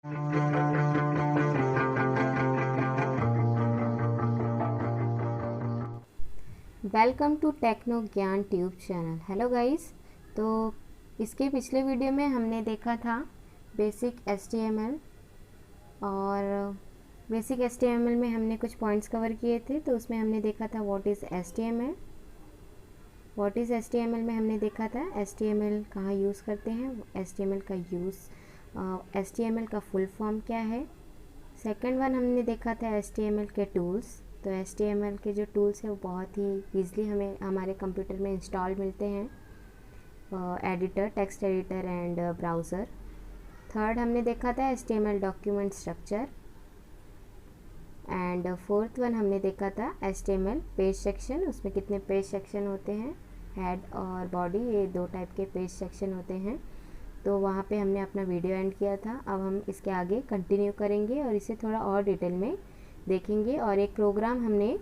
Welcome to techno ज्ञान tube channel. Hello guys, तो इसके पिछले वीडियो में हमने देखा था बेसिक HTML और बेसिक HTML में हमने कुछ पॉइंट्स कवर किए थे। तो उसमें हमने देखा था what is HTML। What is HTML में हमने देखा था HTML कहाँ यूज़ करते हैं, HTML का यूज़, HTML का फुल फॉर्म क्या है। सेकंड वन हमने देखा था HTML के टूल्स। तो HTML के जो टूल्स हैं वो बहुत ही ईज़िली हमें हमारे कंप्यूटर में इंस्टॉल मिलते हैं, editor, text editor and browser. Third हमने देखा था HTML document structure and fourth one हमने देखा था HTML पेज सेक्शन। उसमें कितने पेज सेक्शन होते हैं, हेड और बॉडी, ये दो टाइप के पेज सेक्शन होते हैं। तो वहाँ पे हमने अपना वीडियो एंड किया था। अब हम इसके आगे कंटिन्यू करेंगे और इसे थोड़ा और डिटेल में देखेंगे। और एक प्रोग्राम हमने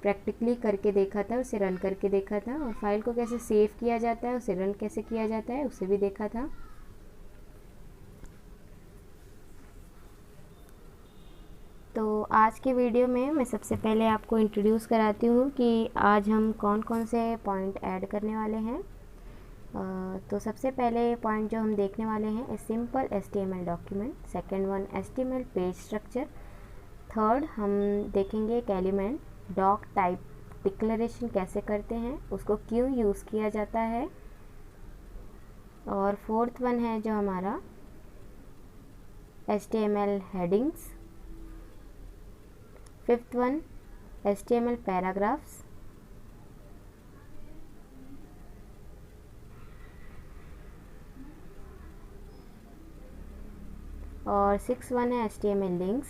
प्रैक्टिकली करके देखा था, उसे रन करके देखा था, और फाइल को कैसे सेव किया जाता है, उसे रन कैसे किया जाता है, उसे भी देखा था। तो आज के वीडियो में मैं सबसे पहले आपको इंट्रोड्यूस कराती हूँ कि आज हम कौन कौन से पॉइंट ऐड करने वाले हैं। तो सबसे पहले पॉइंट जो हम देखने वाले हैं, a simple HTML document. Second one HTML page structure. Third हम देखेंगे एक एलिमेंट डॉक टाइप डिक्लेरेशन कैसे करते हैं, उसको क्यों यूज़ किया जाता है। और फोर्थ वन है जो हमारा HTML headings. Fifth one HTML paragraphs. और सिक्स वन है HTML लिंक्स।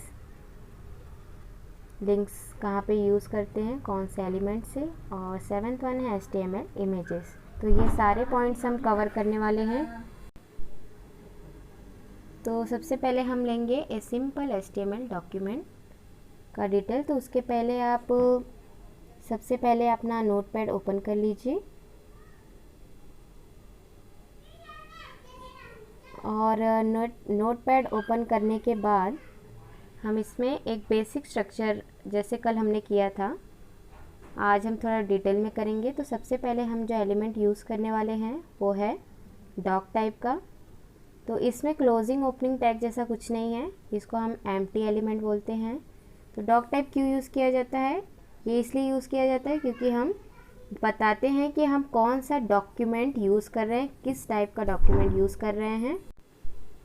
लिंक्स कहाँ पे यूज़ करते हैं, कौन से एलिमेंट से। और सेवन्थ वन है HTML इमेजेस। तो ये सारे पॉइंट्स हम कवर करने वाले हैं। तो सबसे पहले हम लेंगे ए सिंपल HTML डॉक्यूमेंट का डिटेल। तो उसके पहले आप सबसे पहले अपना नोटपैड ओपन कर लीजिए और नोटपैड ओपन करने के बाद हम इसमें एक बेसिक स्ट्रक्चर जैसे कल हमने किया था, आज हम थोड़ा डिटेल में करेंगे। तो सबसे पहले हम जो एलिमेंट यूज़ करने वाले हैं वो है डॉक टाइप का। तो इसमें क्लोजिंग ओपनिंग टैग जैसा कुछ नहीं है, इसको हम एम्प्टी एलिमेंट बोलते हैं। तो डॉक टाइप क्यों यूज़ किया जाता है, ये इसलिए यूज़ किया जाता है क्योंकि हम बताते हैं कि हम कौन सा डॉक्यूमेंट यूज़ कर रहे हैं, किस टाइप का डॉक्यूमेंट यूज़ कर रहे हैं।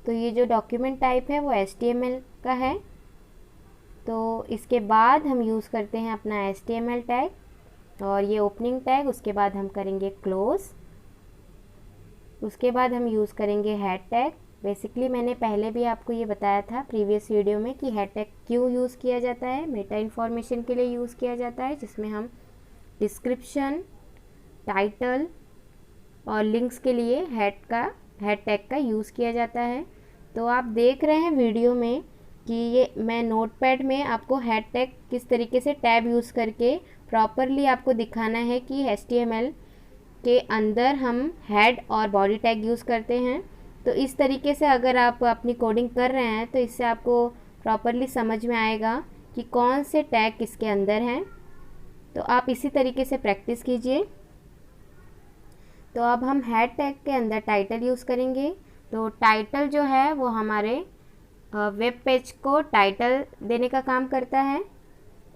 तो ये जो डॉक्यूमेंट टाइप है वो HTML का है। तो इसके बाद हम यूज़ करते हैं अपना HTML टैग और ये ओपनिंग टैग। उसके बाद हम करेंगे क्लोज। उसके बाद हम यूज़ करेंगे हेड टैग। बेसिकली मैंने पहले भी आपको ये बताया था प्रीवियस वीडियो में कि हेड टैग क्यों यूज़ किया जाता है। मेटा इन्फॉर्मेशन के लिए यूज़ किया जाता है, जिसमें हम डिस्क्रिप्शन, टाइटल और लिंक्स के लिए हेड टैग का यूज़ किया जाता है। तो आप देख रहे हैं वीडियो में कि ये मैं नोटपैड में आपको हेड टैग किस तरीके से टैब यूज़ करके प्रॉपरली आपको दिखाना है कि HTML के अंदर हम हेड और बॉडी टैग यूज़ करते हैं। तो इस तरीके से अगर आप अपनी कोडिंग कर रहे हैं तो इससे आपको प्रॉपरली समझ में आएगा कि कौन से टैग किसके अंदर हैं। तो आप इसी तरीके से प्रैक्टिस कीजिए। तो अब हम हेड टैग के अंदर टाइटल यूज़ करेंगे। तो टाइटल जो है वो हमारे वेब पेज को टाइटल देने का काम करता है।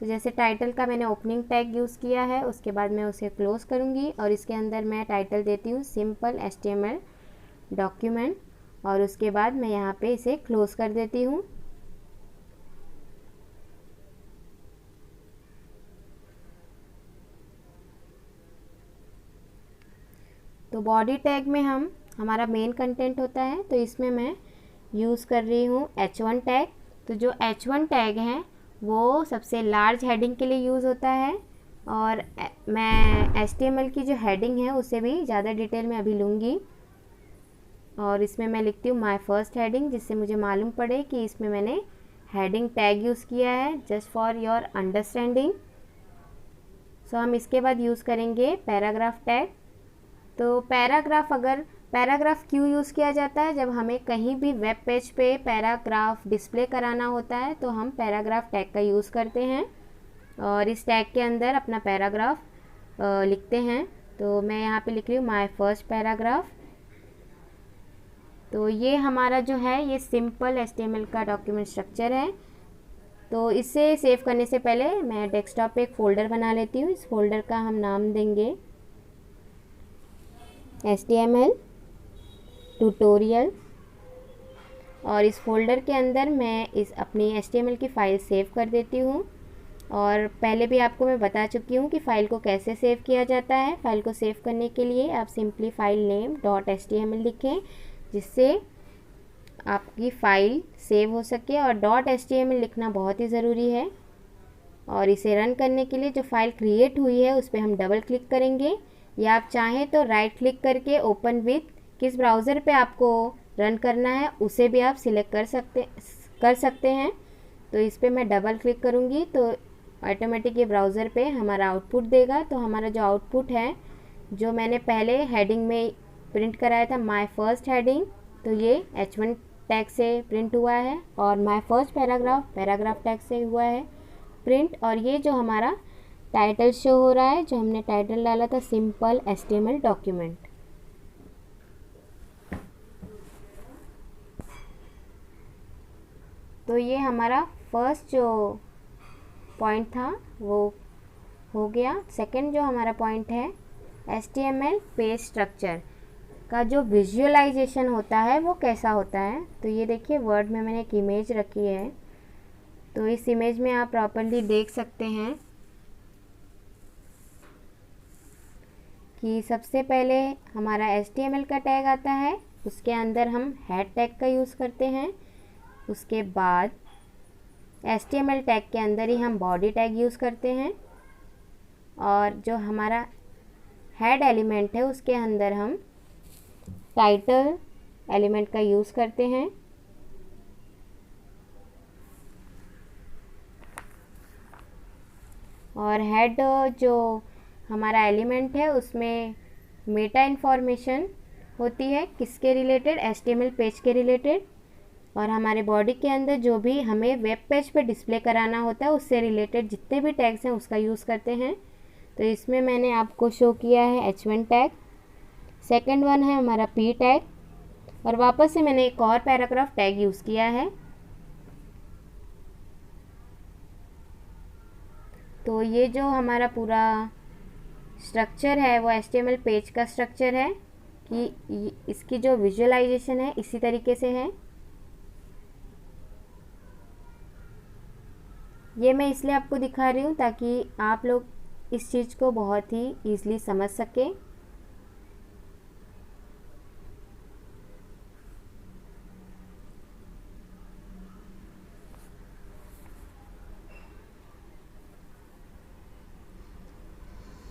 तो जैसे टाइटल का मैंने ओपनिंग टैग यूज़ किया है, उसके बाद मैं उसे क्लोज करूँगी और इसके अंदर मैं टाइटल देती हूँ सिंपल HTML डॉक्यूमेंट, और उसके बाद मैं यहाँ पे इसे क्लोज कर देती हूँ। तो बॉडी टैग में हमारा मेन कंटेंट होता है, तो इसमें मैं यूज़ कर रही हूँ H1 टैग। तो जो H1 टैग है वो सबसे लार्ज हेडिंग के लिए यूज़ होता है, और मैं HTML की जो हेडिंग है उसे भी ज़्यादा डिटेल में अभी लूँगी। और इसमें मैं लिखती हूँ माय फर्स्ट हेडिंग, जिससे मुझे मालूम पड़े कि इसमें मैंने हेडिंग टैग यूज़ किया है, जस्ट फॉर योर अंडरस्टैंडिंग। सो हम इसके बाद यूज़ करेंगे पैराग्राफ टैग। तो पैराग्राफ अगर पैराग्राफ क्यों यूज़ किया जाता है? जब हमें कहीं भी वेब पेज पे पैराग्राफ डिस्प्ले कराना होता है तो हम पैराग्राफ टैग का यूज़ करते हैं और इस टैग के अंदर अपना पैराग्राफ लिखते हैं। तो मैं यहाँ पे लिख रही हूँ माय फर्स्ट पैराग्राफ। तो ये हमारा जो है ये सिंपल HTML का डॉक्यूमेंट स्ट्रक्चर है। तो इसे सेव करने से पहले मैं डेस्कटॉप पे एक फ़ोल्डर बना लेती हूँ। इस फोल्डर का हम नाम देंगे HTML ट्यूटोरियल और इस फोल्डर के अंदर मैं इस अपनी HTML की फ़ाइल सेव कर देती हूँ। और पहले भी आपको मैं बता चुकी हूँ कि फ़ाइल को कैसे सेव किया जाता है। फ़ाइल को सेव करने के लिए आप सिंपली फाइल नेम .html लिखें, जिससे आपकी फ़ाइल सेव हो सके। और .html लिखना बहुत ही ज़रूरी है। और इसे रन करने के लिए जो फ़ाइल क्रिएट हुई है उस पर हम डबल क्लिक करेंगे, या आप चाहें तो राइट क्लिक करके ओपन विथ, किस ब्राउज़र पे आपको रन करना है उसे भी आप सिलेक्ट कर सकते हैं। तो इस पर मैं डबल क्लिक करूँगी तो ऑटोमेटिक ये ब्राउज़र पे हमारा आउटपुट देगा। तो हमारा जो आउटपुट है, जो मैंने पहले हेडिंग में प्रिंट कराया था माय फर्स्ट हेडिंग, तो ये H1 टैग से प्रिंट हुआ है और माय फर्स्ट पैराग्राफ टैग से हुआ है प्रिंट। और ये जो हमारा टाइटल शो हो रहा है, जो हमने टाइटल डाला था सिंपल HTML डॉक्यूमेंट। तो ये हमारा फर्स्ट जो पॉइंट था वो हो गया। सेकंड जो हमारा पॉइंट है, HTML पेज स्ट्रक्चर का जो विजुअलाइजेशन होता है वो कैसा होता है। तो ये देखिए वर्ड में मैंने एक इमेज रखी है, तो इस इमेज में आप प्रॉपर्ली देख सकते हैं कि सबसे पहले हमारा HTML का टैग आता है, उसके अंदर हम हेड टैग का यूज़ करते हैं। उसके बाद HTML टैग के अंदर ही हम बॉडी टैग यूज़ करते हैं और जो हमारा हेड एलिमेंट है उसके अंदर हम टाइटल एलिमेंट का यूज़ करते हैं। और हेड जो हमारा एलिमेंट है उसमें मेटा इन्फॉर्मेशन होती है, किसके रिलेटेड, HTML पेज के रिलेटेड। और हमारे बॉडी के अंदर जो भी हमें वेब पेज पे डिस्प्ले कराना होता है उससे रिलेटेड जितने भी टैग्स हैं उसका यूज़ करते हैं। तो इसमें मैंने आपको शो किया है H1 टैग, सेकंड वन है हमारा P टैग, और वापस से मैंने एक और पैराग्राफ टैग यूज़ किया है। तो ये जो हमारा पूरा स्ट्रक्चर है वो HTML पेज का स्ट्रक्चर है कि इसकी जो विजुअलाइजेशन है इसी तरीके से है। ये मैं इसलिए आपको दिखा रही हूँ ताकि आप लोग इस चीज़ को बहुत ही ईज़िली समझ सकें।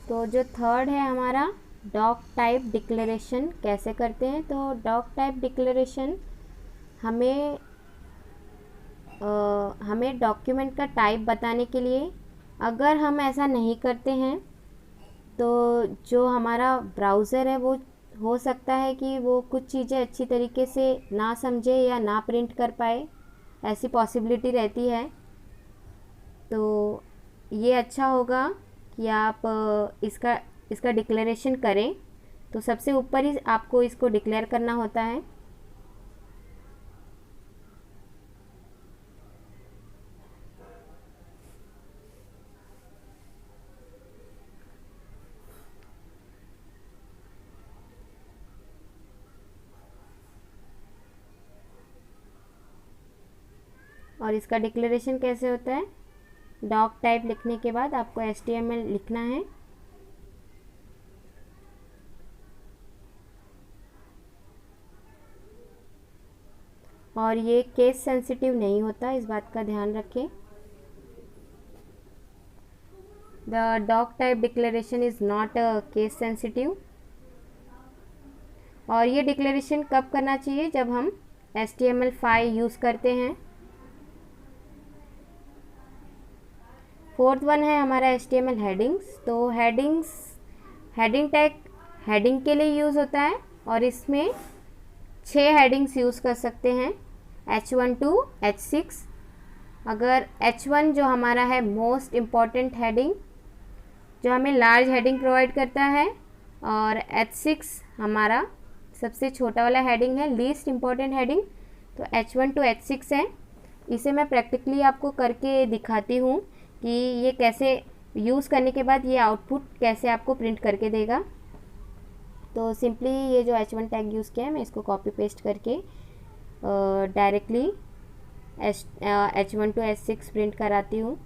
तो जो थर्ड है हमारा डॉक टाइप डिक्लेरेशन कैसे करते हैं। तो डॉक टाइप डिक्लेरेशन हमें डॉक्यूमेंट का टाइप बताने के लिए, अगर हम ऐसा नहीं करते हैं तो जो हमारा ब्राउज़र है वो हो सकता है कि वो कुछ चीज़ें अच्छी तरीके से ना समझे या ना प्रिंट कर पाए, ऐसी पॉसिबिलिटी रहती है। तो ये अच्छा होगा कि आप इसका डिक्लेरेशन करें। तो सबसे ऊपर ही आपको इसको डिक्लेयर करना होता है। और इसका डिक्लेरेशन कैसे होता है, डॉक टाइप लिखने के बाद आपको HTML लिखना है। और ये केस सेंसिटिव नहीं होता, इस बात का ध्यान रखें। The doc type declaration is not case sensitive. और ये डिक्लेरेशन कब करना चाहिए, जब हम HTML5 यूज़ करते हैं। फोर्थ वन है हमारा HTML हेडिंग्स। तो हेडिंग टैग हेडिंग के लिए यूज़ होता है और इसमें 6 हेडिंग्स यूज़ कर सकते हैं, H1 to H6। अगर H1 जो हमारा है मोस्ट इम्पॉर्टेंट हेडिंग, जो हमें लार्ज हेडिंग प्रोवाइड करता है, और H6 हमारा सबसे छोटा वाला हेडिंग है, लीस्ट इम्पॉर्टेंट हेडिंग। तो H1 to H6 है। इसे मैं प्रैक्टिकली आपको करके दिखाती हूँ कि ये कैसे यूज़ करने के बाद ये आउटपुट कैसे आपको प्रिंट करके देगा। तो सिंपली ये जो H1 टैग यूज़ किया है, मैं इसको कॉपी पेस्ट करके directly H1 to H6 print कराती हूँ।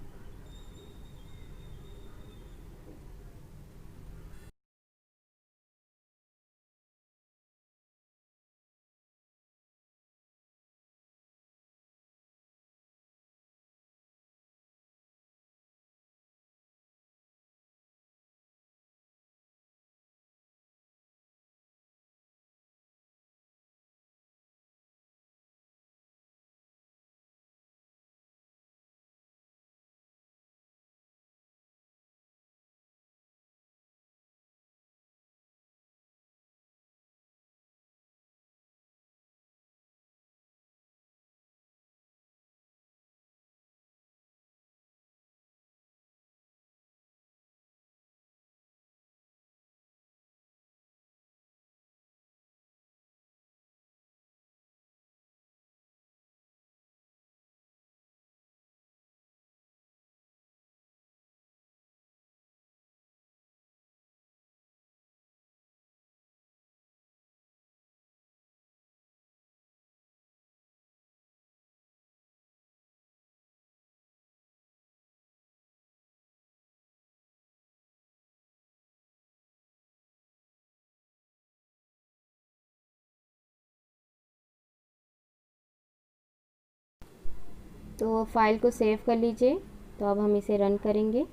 तो फाइल को सेव कर लीजिए। तो अब हम इसे रन करेंगे।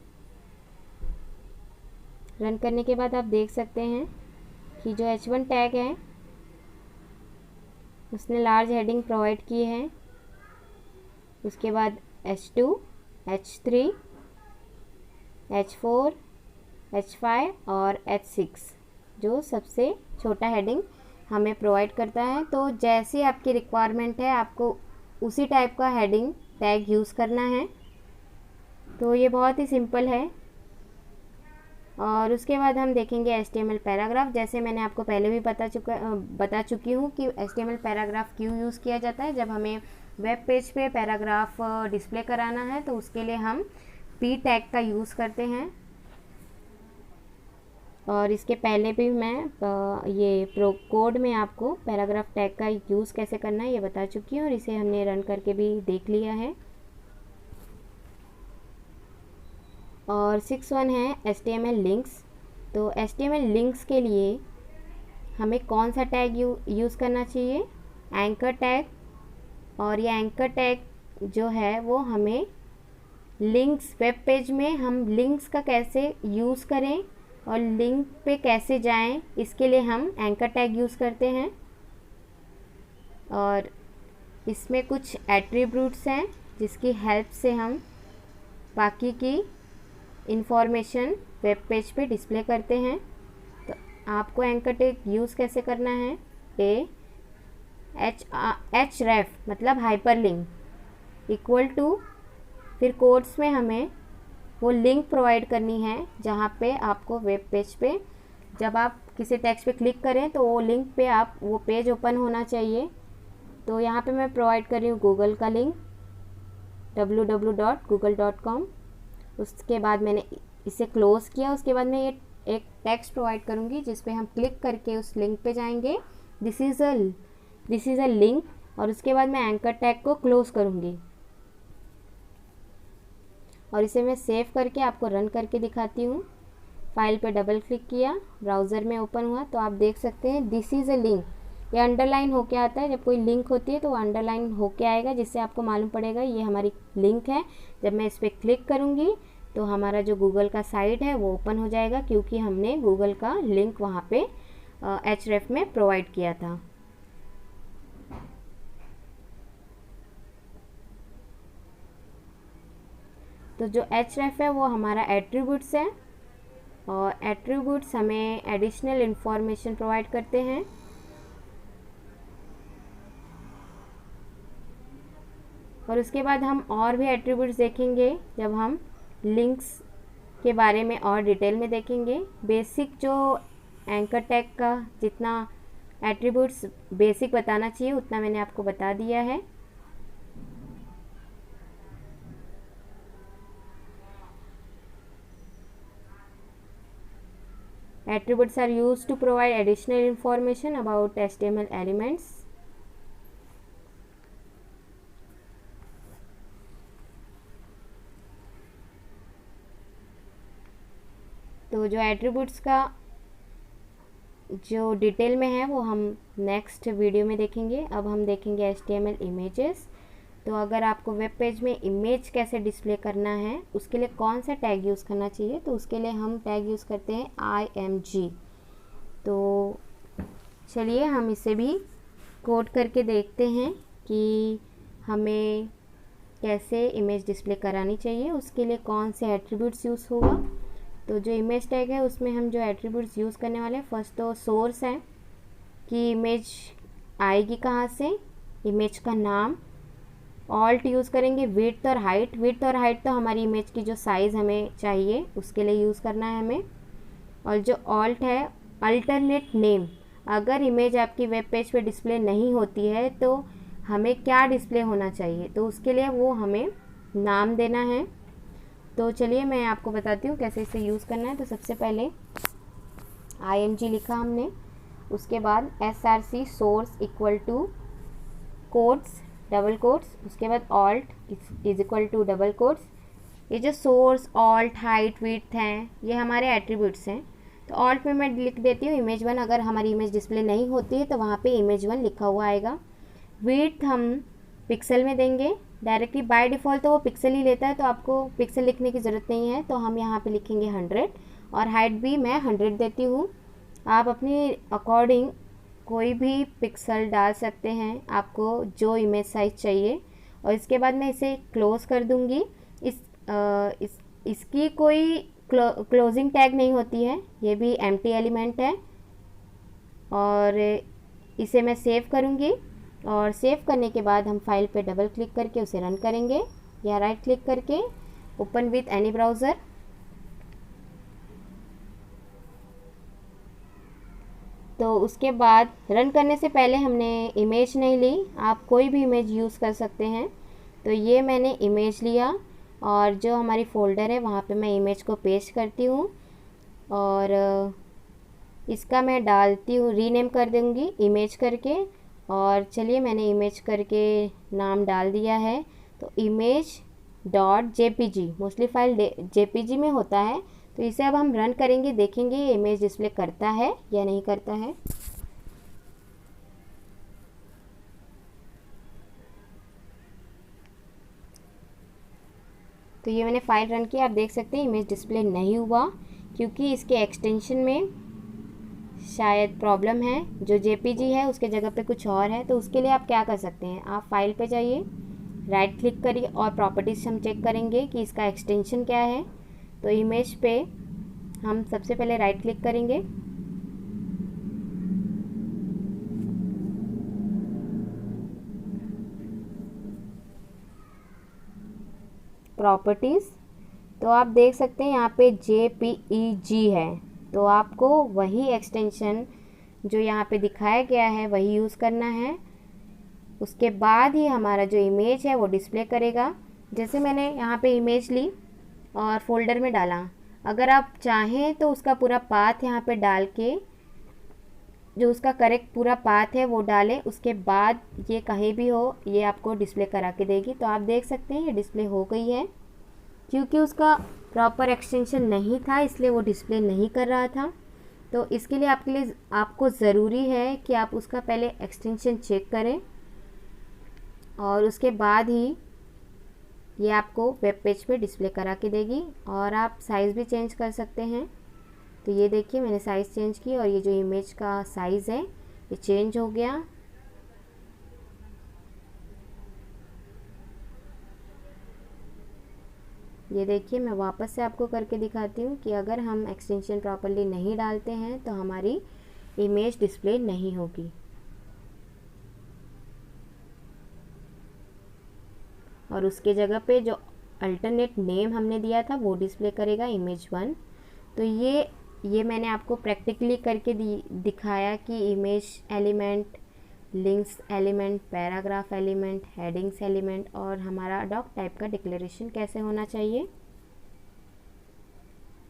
रन करने के बाद आप देख सकते हैं कि जो H1 टैग है उसने लार्ज हेडिंग प्रोवाइड की है। उसके बाद H2, H3, H4, H5 और H6 जो सबसे छोटा हेडिंग हमें प्रोवाइड करता है। तो जैसी आपकी रिक्वायरमेंट है आपको उसी टाइप का हेडिंग टैग यूज़ करना है। तो ये बहुत ही सिंपल है। और उसके बाद हम देखेंगे HTML पैराग्राफ। जैसे मैंने आपको पहले भी बता चुकी हूँ कि HTML पैराग्राफ क्यों यूज़ किया जाता है। जब हमें वेब पेज पे पैराग्राफ डिस्प्ले कराना है तो उसके लिए हम P टैग का यूज़ करते हैं। और इसके पहले भी मैं ये प्रो कोड में आपको पैराग्राफ टैग का यूज़ कैसे करना है ये बता चुकी हूँ, और इसे हमने रन करके भी देख लिया है। और 6.1 है HTML लिंक्स। तो HTML लिंक्स के लिए हमें कौन सा टैग यूज़ करना चाहिए, एंकर टैग। और ये एंकर टैग जो है वो हमें लिंक्स, वेब पेज में हम लिंक्स का कैसे यूज़ करें और लिंक पे कैसे जाएं, इसके लिए हम एंकर टैग यूज़ करते हैं। और इसमें कुछ एट्रीब्यूट्स हैं जिसकी हेल्प से हम बाकी की इंफॉर्मेशन वेब पेज पे डिस्प्ले करते हैं। तो आपको एंकर टैग यूज़ कैसे करना है, href मतलब हाइपरलिंक इक्वल टू, फिर कोड्स में हमें वो लिंक प्रोवाइड करनी है जहाँ पे आपको वेब पेज पे जब आप किसी टेक्स्ट पे क्लिक करें तो वो लिंक पे आप वो पेज ओपन होना चाहिए। तो यहाँ पे मैं प्रोवाइड कर रही हूँ गूगल का लिंक www.google.com। उसके बाद मैंने इसे क्लोज़ किया। उसके बाद मैं ये एक टेक्स्ट प्रोवाइड करूँगी जिस पे हम क्लिक करके उस लिंक पे जाएंगे, दिस इज़ अ लिंक। और उसके बाद मैं एंकर टैग को क्लोज़ करूँगी और इसे मैं सेव करके आपको रन करके दिखाती हूँ। फाइल पे डबल क्लिक किया, ब्राउज़र में ओपन हुआ तो आप देख सकते हैं दिस इज़ अ लिंक। ये अंडरलाइन होके आता है, जब कोई लिंक होती है तो वो अंडरलाइन होके आएगा, जिससे आपको मालूम पड़ेगा ये हमारी लिंक है। जब मैं इस पर क्लिक करूँगी तो हमारा जो गूगल का साइट है वो ओपन हो जाएगा, क्योंकि हमने गूगल का लिंक वहाँ पे href में प्रोवाइड किया था। तो जो href है वो हमारा एट्रीब्यूट्स है, और एट्रीब्यूट्स हमें एडिशनल इन्फॉर्मेशन प्रोवाइड करते हैं। और उसके बाद हम और भी एट्रीब्यूट्स देखेंगे जब हम लिंक्स के बारे में और डिटेल में देखेंगे। बेसिक जो एंकर टैग का जितना एट्रीब्यूट्स बेसिक बताना चाहिए उतना मैंने आपको बता दिया है। Attributes are used to provide additional information about HTML elements. तो जो एट्रीब्यूट्स का जो डिटेल में है वो हम नेक्स्ट वीडियो में देखेंगे। अब हम देखेंगे HTML इमेजेस। तो अगर आपको वेब पेज में इमेज कैसे डिस्प्ले करना है उसके लिए कौन सा टैग यूज़ करना चाहिए, तो उसके लिए हम टैग यूज़ करते हैं img। तो चलिए हम इसे भी कोड करके देखते हैं कि हमें कैसे इमेज डिस्प्ले करानी चाहिए, उसके लिए कौन से एट्रीब्यूट्स यूज़ होगा। तो जो इमेज टैग है उसमें हम जो एट्रीब्यूट्स यूज़ करने वाले हैं, फर्स्ट तो सोर्स है कि इमेज आएगी कहाँ से, इमेज का नाम, ऑल्ट यूज़ करेंगे, विड्थ और हाइट। विड्थ और हाइट तो हमारी इमेज की जो साइज़ हमें चाहिए उसके लिए यूज़ करना है हमें। और जो ऑल्ट है अल्टरनेट नेम, अगर इमेज आपकी वेब पेज पे डिस्प्ले नहीं होती है तो हमें क्या डिस्प्ले होना चाहिए, तो उसके लिए वो हमें नाम देना है। तो चलिए मैं आपको बताती हूँ कैसे इसे यूज़ करना है। तो सबसे पहले img लिखा हमने, उसके बाद src source equal to quotes double quotes, उसके बाद alt is equal to double quotes. ये जो सोर्स ऑल्ट हाइट विड्थ हैं ये हमारे एट्रीब्यूट्स हैं। तो ऑल्ट में मैं लिख देती हूँ image1, अगर हमारी इमेज डिस्प्ले नहीं होती है तो वहाँ पे image1 लिखा हुआ आएगा। विड्थ हम पिक्सल में देंगे डायरेक्टली, बाय डिफ़ॉल्ट तो वो पिक्सल ही लेता है तो आपको पिक्सल लिखने की ज़रूरत नहीं है, तो हम यहाँ पे लिखेंगे 100। और हाइट भी मैं 100 देती हूँ। आप अपनी अकॉर्डिंग कोई भी पिक्सल डाल सकते हैं आपको जो इमेज साइज़ चाहिए। और इसके बाद मैं इसे क्लोज़ कर दूँगी। इसकी कोई क्लोजिंग टैग नहीं होती है, ये भी एम्प्टी एलिमेंट है। और इसे मैं सेव करूँगी और सेव करने के बाद हम फाइल पे डबल क्लिक करके उसे रन करेंगे या राइट क्लिक करके ओपन विथ एनी ब्राउज़र। तो उसके बाद रन करने से पहले हमने इमेज नहीं ली, आप कोई भी इमेज यूज़ कर सकते हैं। तो ये मैंने इमेज लिया और जो हमारी फ़ोल्डर है वहाँ पे मैं इमेज को पेस्ट करती हूँ और इसका मैं डालती हूँ, रीनेम कर दूँगी इमेज करके। और चलिए मैंने इमेज करके नाम डाल दिया है। तो image dot JPG, mostly file JPG में होता है। तो इसे अब हम रन करेंगे, देखेंगे ये इमेज डिस्प्ले करता है या नहीं करता है। तो ये मैंने फाइल रन किया, आप देख सकते हैं इमेज डिस्प्ले नहीं हुआ क्योंकि इसके एक्सटेंशन में शायद प्रॉब्लम है। जो जेपीजी है उसके जगह पे कुछ और है। तो उसके लिए आप क्या कर सकते हैं, आप फाइल पे जाइए, राइट क्लिक करिए और प्रॉपर्टीज़ हम चेक करेंगे कि इसका एक्सटेंशन क्या है। तो इमेज पे हम सबसे पहले राइट क्लिक करेंगे, प्रॉपर्टीज़। तो आप देख सकते हैं यहाँ पे JPEG है, तो आपको वही एक्सटेंशन जो यहाँ पे दिखाया गया है वही यूज़ करना है। उसके बाद ही हमारा जो इमेज है वो डिस्प्ले करेगा। जैसे मैंने यहाँ पे इमेज ली और फोल्डर में डाला, अगर आप चाहें तो उसका पूरा पाथ यहाँ पे डाल के जो उसका करेक्ट पूरा पाथ है वो डालें, उसके बाद ये कहीं भी हो ये आपको डिस्प्ले करा के देगी। तो आप देख सकते हैं ये डिस्प्ले हो गई है। क्योंकि उसका प्रॉपर एक्सटेंशन नहीं था इसलिए वो डिस्प्ले नहीं कर रहा था। तो इसके लिए आपको ज़रूरी है कि आप उसका पहले एक्सटेंशन चेक करें और उसके बाद ही ये आपको वेब पेज पे डिस्प्ले करा के देगी। और आप साइज़ भी चेंज कर सकते हैं। तो ये देखिए मैंने साइज़ चेंज की और ये जो इमेज का साइज़ है ये चेंज हो गया। ये देखिए मैं वापस से आपको करके दिखाती हूँ कि अगर हम एक्सटेंशन प्रॉपर्ली नहीं डालते हैं तो हमारी इमेज डिस्प्ले नहीं होगी। और उसके जगह पे जो अल्टरनेट नेम हमने दिया था वो डिस्प्ले करेगा image1। तो ये मैंने आपको प्रैक्टिकली करके दिखाया कि image element, links element, paragraph element, headings element और हमारा डॉक टाइप का डिक्लेरेशन कैसे होना चाहिए।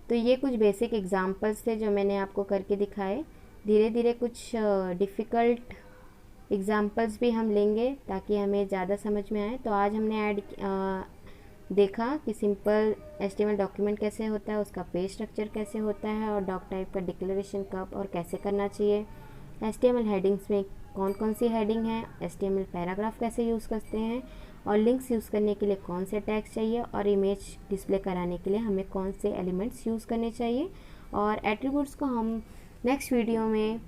तो ये कुछ बेसिक एग्जांपल्स थे जो मैंने आपको करके दिखाए। धीरे धीरे कुछ डिफ़िकल्ट एग्जांपल्स भी हम लेंगे ताकि हमें ज़्यादा समझ में आए। तो आज हमने देखा कि सिंपल HTML डॉक्यूमेंट कैसे होता है, उसका पेज स्ट्रक्चर कैसे होता है और डॉक टाइप का डिक्लेरेशन कब और कैसे करना चाहिए। HTML हेडिंग्स में कौन कौन सी हेडिंग है, HTML पैराग्राफ कैसे यूज़ करते हैं और लिंक्स यूज़ करने के लिए कौन से टैग्स चाहिए और इमेज डिस्प्ले कराने के लिए हमें कौन से एलिमेंट्स यूज़ करने चाहिए। और एट्रीब्यूट्स को हम नेक्स्ट वीडियो में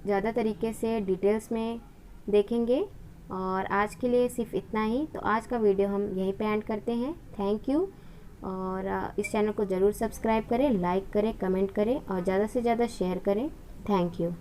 ज़्यादा तरीके से डिटेल्स में देखेंगे। और आज के लिए सिर्फ इतना ही। तो आज का वीडियो हम यहीं पे एंड करते हैं। Thank you. और इस चैनल को ज़रूर सब्सक्राइब करें, लाइक करें, कमेंट करें और ज़्यादा से ज़्यादा शेयर करें। Thank you.